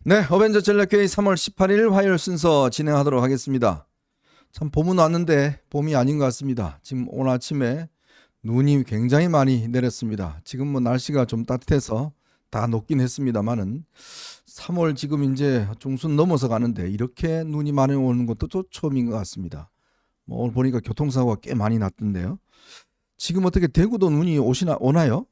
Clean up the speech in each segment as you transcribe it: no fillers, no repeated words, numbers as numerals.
네, 어벤져 전략회의 3월 18일 화요일 순서 진행하도록 하겠습니다. 참 봄은 왔는데 봄이 아닌 것 같습니다. 지금 오늘 아침에 눈이 굉장히 많이 내렸습니다. 지금 뭐 날씨가 좀 따뜻해서 다 녹긴 했습니다만은 3월 지금 이제 중순 넘어서 가는데 이렇게 눈이 많이 오는 것도 또 처음인 것 같습니다. 뭐 오늘 보니까 교통사고가 꽤 많이 났던데요. 지금 어떻게 대구도 눈이 오나요?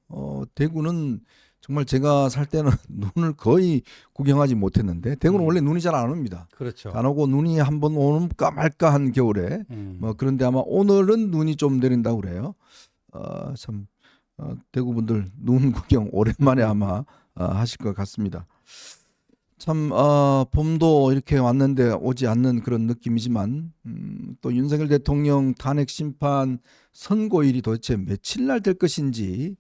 대구는 정말 제가 살 때는 눈을 거의 구경하지 못했는데 대구는 원래 눈이 잘 안 옵니다. 그렇죠. 안 오고 눈이 한번 오는까 말까 한 겨울에 뭐 그런데 아마 오늘은 눈이 좀 내린다고 그래요. 참 대구 분들 눈 구경 오랜만에 아마 하실 것 같습니다. 참 봄도 이렇게 왔는데 오지 않는 그런 느낌이지만 또 윤석열 대통령 탄핵 심판 선고일이 도대체 며칠 날 될 것인지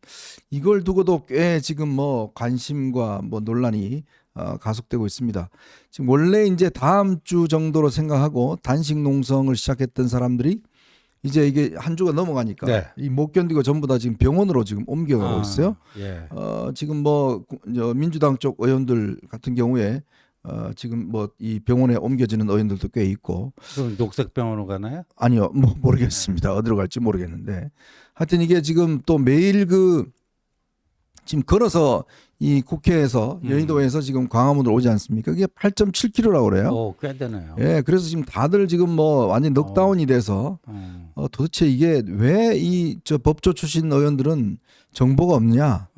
이걸 두고도 꽤 지금 뭐 관심과 뭐 논란이 가속되고 있습니다. 지금 원래 이제 다음 주 정도로 생각하고 단식 농성을 시작했던 사람들이 이제 이게 한 주가 넘어가니까 네. 이 못 견디고 전부 다 지금 병원으로 지금 옮겨가고 있어요. 예. 지금 뭐 민주당 쪽 의원들 같은 경우에 지금 뭐 이 병원에 옮겨지는 의원들도 꽤 있고 그럼 녹색병원으로 가나요? 아니요 뭐 모르겠습니다. 어디로 갈지 모르겠는데 하여튼 이게 지금 또 매일 지금 걸어서 이 국회에서 여의도에서 지금 광화문으로 오지 않습니까? 그게 8.7km라고 그래요. 오, 꽤 되네요. 예, 그래서 지금 다들 지금 뭐 완전 넉다운이 돼서 도대체 이게 왜 이 저 법조 출신 의원들은 정보가 없냐?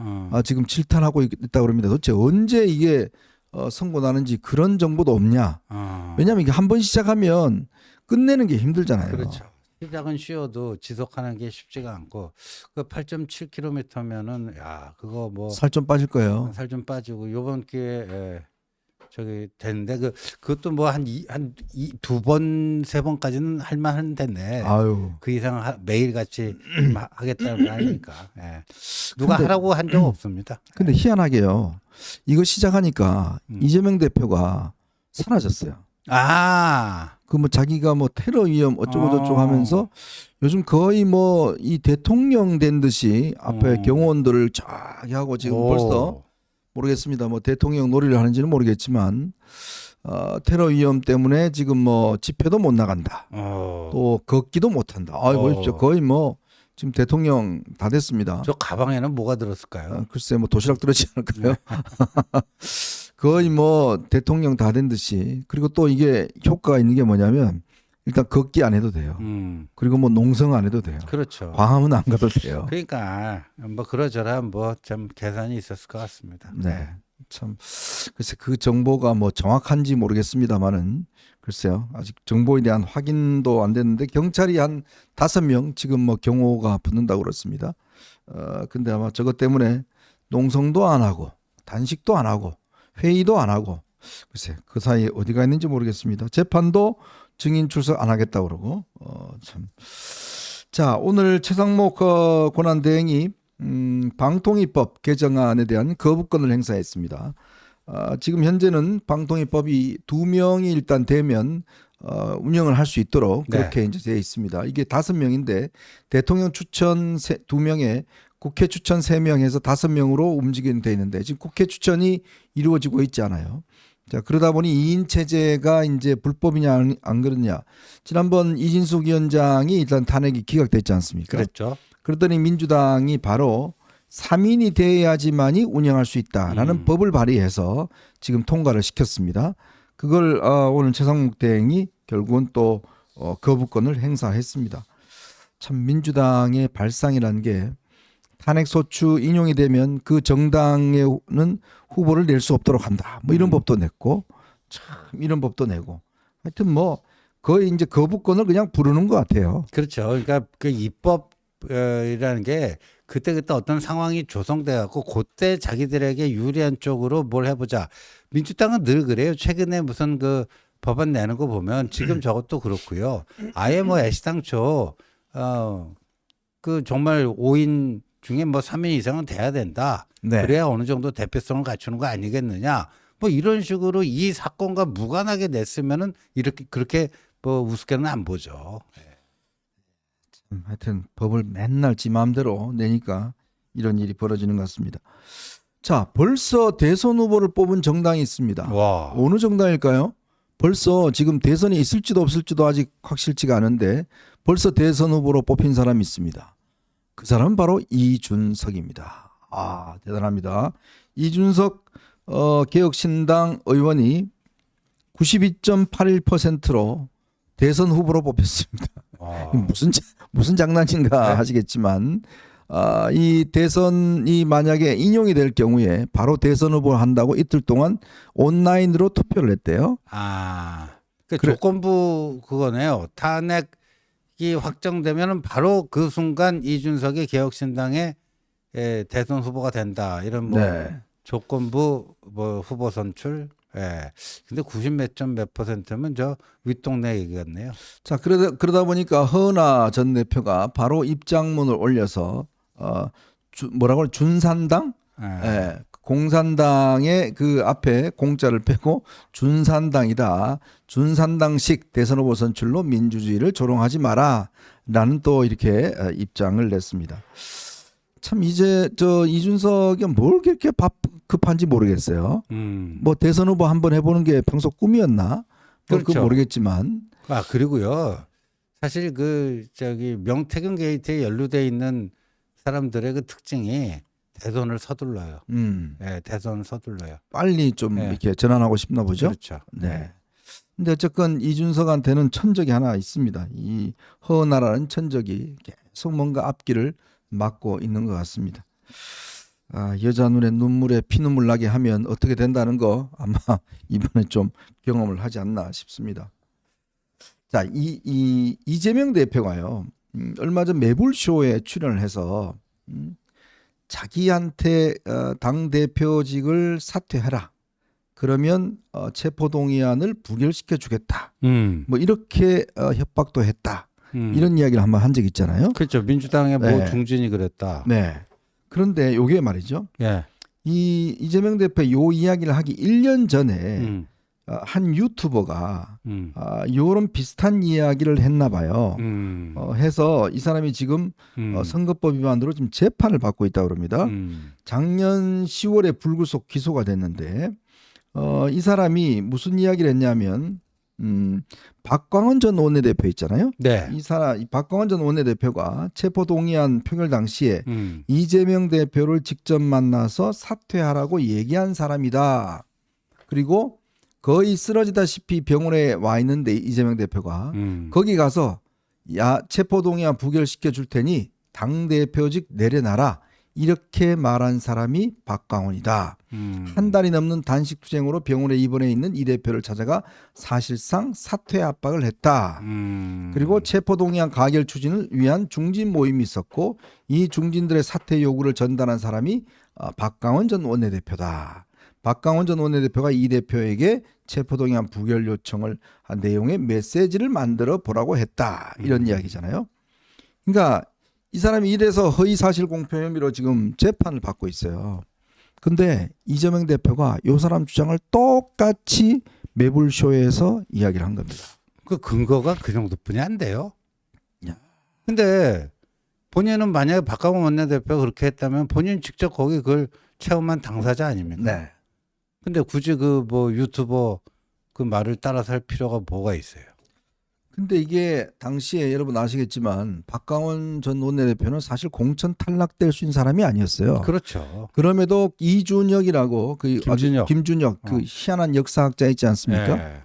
지금 질타하고 있다 그럽니다. 도대체 언제 이게 선고 나는지 그런 정보도 없냐? 왜냐하면 이게 한 번 시작하면 끝내는 게 힘들잖아요. 그렇죠. 시작은 쉬워도 지속하는 게 쉽지가 않고 그 8.7km면은 야 그거 뭐 살 좀 빠질 거예요. 살 좀 빠지고 요번 기회에 저기 되는데 그것도 뭐 한 두 번 세 번까지는 할 만한 데네. 아유. 그 이상 매일 같이 하겠다는 거 아니니까. 예. 누가 근데- 하라고 한 적 없습니다. 근데 희한하게요. 이거 시작하니까 이재명 대표가 사라졌어요. 아, 그 뭐 자기가 뭐 테러 위험 어쩌고 저쩌고 하면서 요즘 거의 뭐 이 대통령 된 듯이 앞에 경호원들을 쫙 하고 지금 오. 벌써 모르겠습니다. 뭐 대통령 놀이를 하는지는 모르겠지만 테러 위험 때문에 지금 뭐 집회도 못 나간다. 또 걷기도 못 한다. 보십시오. 거의 뭐 지금 대통령 다 됐습니다. 저 가방에는 뭐가 들었을까요? 글쎄 뭐 도시락 들었지 않을까요? 거의 뭐 대통령 다 된 듯이. 그리고 또 이게 효과가 있는 게 뭐냐면 일단 걷기 안 해도 돼요. 그리고 뭐 농성 안 해도 돼요. 그렇죠. 광화문 안 가도 돼요. 그러니까 뭐 그러저런 뭐 좀 계산이 있었을 것 같습니다. 네. 참 글쎄 그 정보가 뭐 정확한지 모르겠습니다만은 글쎄요. 아직 정보에 대한 확인도 안 됐는데 경찰이 한 5명 지금 뭐 경호가 붙는다고 그렇습니다. 근데 아마 저것 때문에 농성도 안 하고 단식도 안 하고 회의도 안 하고 글쎄 그 사이에 어디가 있는지 모르겠습니다. 재판도 증인 출석 안 하겠다고 그러고 참. 자, 오늘 최상목 권한대행이 방통위법 개정안에 대한 거부권을 행사했습니다. 지금 현재는 방통위법이 2명이 일단 되면 운영을 할 수 있도록 그렇게 이제 되어 있습니다. 이게 5명인데 대통령 추천 2명에 국회 추천 3명 해서 5명으로 움직이는 돼 있는데 지금 국회 추천이 이루어지고 있지 않아요. 자, 그러다 보니 2인 체제가 이제 불법이냐 안 그러냐. 지난번 이진숙 위원장이 일단 탄핵이 기각됐지 않습니까? 그랬죠. 그랬더니 민주당이 바로 3인이 돼야지만이 운영할 수 있다라는 법을 발의해서 지금 통과를 시켰습니다. 그걸 오늘 최상목 대행이 결국은 또 거부권을 행사했습니다. 참 민주당의 발상이라는 게 탄핵소추 인용이 되면 그 정당에는 후보를 낼 수 없도록 한다. 뭐 이런 법도 냈고 참 이런 법도 내고 하여튼 뭐 거의 이제 거부권을 그냥 부르는 것 같아요. 그렇죠. 그러니까 그 입법이라는 게 그때그때 어떤 상황이 조성돼 갖고 그때 자기들에게 유리한 쪽으로 뭘 해보자. 민주당은 늘 그래요. 최근에 무슨 그 법안 내는 거 보면 지금 저것도 그렇고요. 아예 뭐 애시당초 그 정말 5인 중에 뭐 3인 이상은 돼야 된다. 네. 그래야 어느 정도 대표성을 갖추는 거 아니겠느냐. 뭐 이런 식으로 이 사건과 무관하게 냈으면은 이렇게 그렇게 뭐 우습게는 안 보죠. 하여튼 법을 맨날 지 마음대로 내니까 이런 일이 벌어지는 것 같습니다. 자, 벌써 대선 후보를 뽑은 정당이 있습니다. 와. 어느 정당일까요? 벌써 지금 대선이 있을지도 없을지도 아직 확실치가 않은데 벌써 대선 후보로 뽑힌 사람이 있습니다. 그 사람은 바로 이준석입니다. 아, 대단합니다. 이준석 개혁신당 의원이 92.81%로 대선 후보로 뽑혔습니다. 와. 무슨 장난인가 네. 하시겠지만 이 대선이 만약에 인용이 될 경우에 바로 대선 후보를 한다고 이틀 동안 온라인으로 투표를 했대요. 그 그래. 조건부 그거네요. 탄핵이 확정되면은 바로 그 순간 이준석이 개혁신당의 대선 후보가 된다. 이런 뭐 네. 조건부 뭐 후보 선출. 예. 근데 90몇 %면 저 윗동네 얘기 같네요. 자, 그러다 보니까 허은하 전 대표가 바로 입장문을 올려서 뭐라고 하나 준산당? 예. 예, 공산당의 그 앞에 공자를 빼고 준산당이다. 준산당식 대선 후보 선출로 민주주의를 조롱하지 마라. 라는 또 이렇게 입장을 냈습니다. 참 이제 저 이준석이 뭘 그렇게 급한지 모르겠어요. 뭐 대선 후보 한번 해보는 게 평소 꿈이었나? 뭐 그건 그렇죠. 모르겠지만. 그리고요. 사실 그 저기 명태균 게이트에 연루돼 있는 사람들의 그 특징이 대선을 서둘러요. 예, 대선을 서둘러요. 빨리 좀 네. 이렇게 전환하고 싶나 보죠. 그렇죠. 네. 근데 어쨌건 이준석한테는 천적이 하나 있습니다. 이 허은하라는 천적이 계속 뭔가 앞길을 막고 있는 것 같습니다. 여자 눈에 눈물에 피눈물 나게 하면 어떻게 된다는 거 아마 이번에 좀 경험을 하지 않나 싶습니다. 자, 이재명 대표가요. 얼마 전 매불쇼에 출연을 해서 자기한테 당 대표직을 사퇴하라. 그러면 체포동의안을 부결시켜 주겠다. 뭐 이렇게 협박도 했다. 이런 이야기를 한번 한 적 있잖아요. 그렇죠. 민주당의 뭐 네. 중진이 그랬다. 네. 그런데 요게 말이죠. 예. 이재명 대표 요 이야기를 하기 1년 전에 한 유튜버가 음. 요런 비슷한 이야기를 했나 봐요. 해서 이 사람이 지금 선거법 위반으로 지금 재판을 받고 있다고 합니다. 작년 10월에 불구속 기소가 됐는데 이 사람이 무슨 이야기를 했냐면 박광원 전 원내대표 있잖아요. 네. 이 박광원 전 원내대표가 체포동의안 표결 당시에 이재명 대표를 직접 만나서 사퇴하라고 얘기한 사람이다. 그리고 거의 쓰러지다시피 병원에 와 있는데 이재명 대표가 거기 가서 야 체포동의안 부결시켜 줄 테니 당대표직 내려놔라. 이렇게 말한 사람이 박광원이다. 한 달이 넘는 단식투쟁으로 병원에 입원해 있는 이 대표를 찾아가 사실상 사퇴 압박을 했다. 그리고 체포동의안 가결 추진을 위한 중진 모임이 있었고 이 중진들의 사퇴 요구를 전달한 사람이 박광원 전 원내대표다. 박광원 전 원내대표가 이 대표에게 체포동의안 부결 요청을 한 내용의 메시지를 만들어 보라고 했다. 이런 이야기잖아요. 그러니까 이 사람이 이래서 허위사실 공표 혐의로 지금 재판을 받고 있어요. 근데 이재명 대표가 이 사람 주장을 똑같이 매불쇼에서 이야기를 한 겁니다. 그 근거가 그 정도뿐이 안 돼요. 야. 근데 본인은 만약에 박광원 원내대표가 그렇게 했다면 본인 직접 거기 그걸 체험한 당사자 아닙니까? 네. 근데 굳이 그 뭐 유튜버 그 말을 따라서 할 필요가 뭐가 있어요? 근데 이게 당시에 여러분 아시겠지만 박광원 전 원내대표는 사실 공천 탈락될 수 있는 사람이 아니었어요. 그렇죠. 그럼에도 이준혁이라고 그 김준혁. 그 희한한 역사학자 있지 않습니까? 예.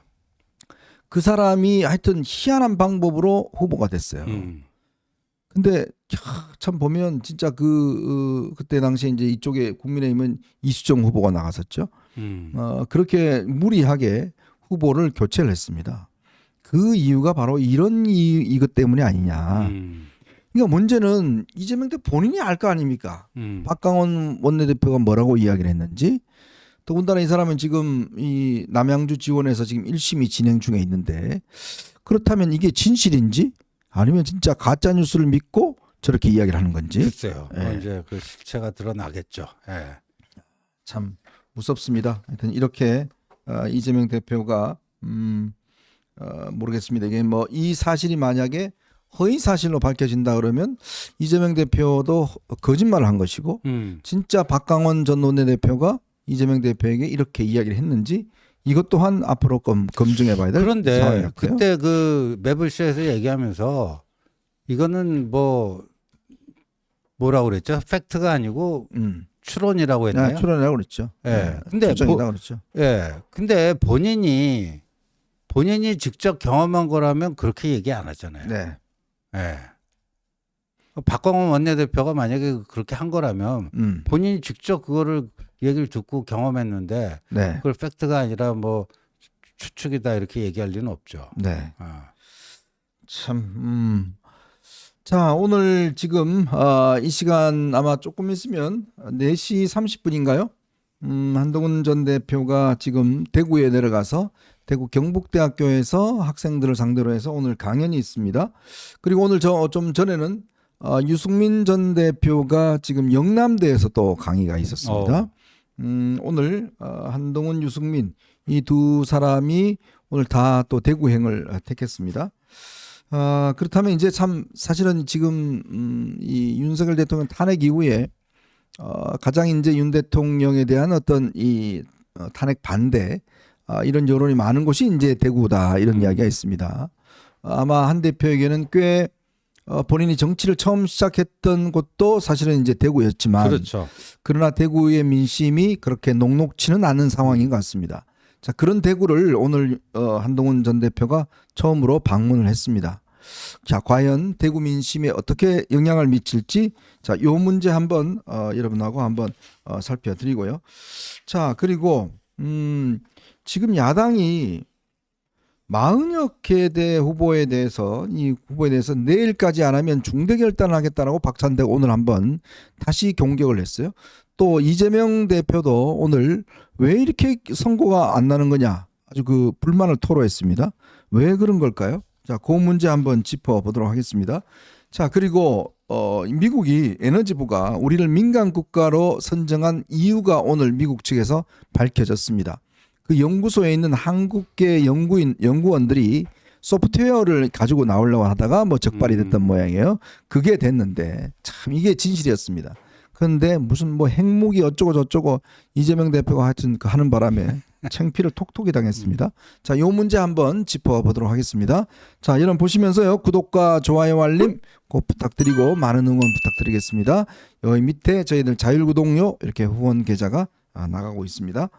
그 사람이 하여튼 희한한 방법으로 후보가 됐어요. 근데 참 보면 진짜 그때 당시에 이제 이쪽에 국민의힘은 이수정 후보가 나갔었죠. 그렇게 무리하게 후보를 교체를 했습니다. 그 이유가 바로 이런 이것 때문이 아니냐. 그러니까 문제는 이재명 대표 본인이 알 거 아닙니까? 박광원 원내대표가 뭐라고 이야기를 했는지. 더군다나 이 사람은 지금 이 남양주 지원에서 지금 1심이 진행 중에 있는데 그렇다면 이게 진실인지 아니면 진짜 가짜 뉴스를 믿고 저렇게 이야기를 하는 건지. 글쎄요. 예. 이제 그 실체가 드러나겠죠. 예. 참 무섭습니다. 하여튼 이렇게 이재명 대표가 모르겠습니다. 이게 뭐 이 사실이 만약에 허위 사실로 밝혀진다 그러면 이재명 대표도 거짓말을 한 것이고 진짜 박강원 전 원내대표가 이재명 대표에게 이렇게 이야기를 했는지 이것 또한 앞으로 검증해 봐야 될 상황이 그런데 같고요. 그때 그 매블쇼에서 얘기하면서 이거는 뭐라고 그랬죠? 팩트가 아니고 추론이라고 했나요? 출연이라고 그랬죠. 예. 근데 추정이라고 그랬죠. 예. 근데 본인이 직접 경험한 거라면 그렇게 얘기 안 하잖아요. 네. 예. 박광원 원내대표가 만약에 그렇게 한 거라면 본인이 직접 그거를 얘기를 듣고 경험했는데 네. 그걸 팩트가 아니라 뭐 추측이다 이렇게 얘기할 리는 없죠. 네. 아. 참. 자, 오늘 지금 이 시간 아마 조금 있으면 4시 30분인가요? 한동훈 전 대표가 지금 대구에 내려가서 대구 경북대학교에서 학생들을 상대로 해서 오늘 강연이 있습니다. 그리고 오늘 좀 전에는 유승민 전 대표가 지금 영남대에서 또 강의가 있었습니다. 오늘 한동훈, 유승민 이 두 사람이 오늘 다 또 대구행을 택했습니다. 그렇다면 이제 참 사실은 지금 이 윤석열 대통령 탄핵 이후에 가장 이제 윤 대통령에 대한 어떤 이 탄핵 반대 이런 여론이 많은 곳이 이제 대구다 이런 이야기가 있습니다. 아마 한 대표에게는 꽤 본인이 정치를 처음 시작했던 곳도 사실은 이제 대구였지만 그렇죠. 그러나 대구의 민심이 그렇게 녹록치는 않은 상황인 것 같습니다. 자, 그런 대구를 오늘 한동훈 전 대표가 처음으로 방문을 했습니다. 자, 과연 대구 민심에 어떻게 영향을 미칠지 자, 요 문제 한번 여러분하고 한번 살펴드리고요. 자, 그리고 지금 야당이 40여 개 후보에 대해서 내일까지 안 하면 중대 결단을 하겠다라고 박찬대가 오늘 한번 다시 공격을 했어요. 또 이재명 대표도 오늘 왜 이렇게 선고가 안 나는 거냐 아주 그 불만을 토로했습니다. 왜 그런 걸까요? 자, 그 문제 한번 짚어보도록 하겠습니다. 자, 그리고 미국이 에너지부가 우리를 민간 국가로 선정한 이유가 오늘 미국 측에서 밝혀졌습니다. 그 연구소에 있는 한국계 연구원들이 소프트웨어를 가지고 나오려고 하다가 뭐 적발이 됐던 모양이에요. 그게 됐는데 참 이게 진실이었습니다. 그런데 무슨 뭐 핵무기 어쩌고 저쩌고 이재명 대표가 하여튼 그 하는 바람에 창피를 톡톡히 당했습니다. 자, 요 문제 한번 짚어보도록 하겠습니다. 자, 여러분 보시면서요. 구독과 좋아요 알림 꼭 부탁드리고 많은 응원 부탁드리겠습니다. 여기 밑에 저희들 자율구독료 이렇게 후원 계좌가 나가고 있습니다.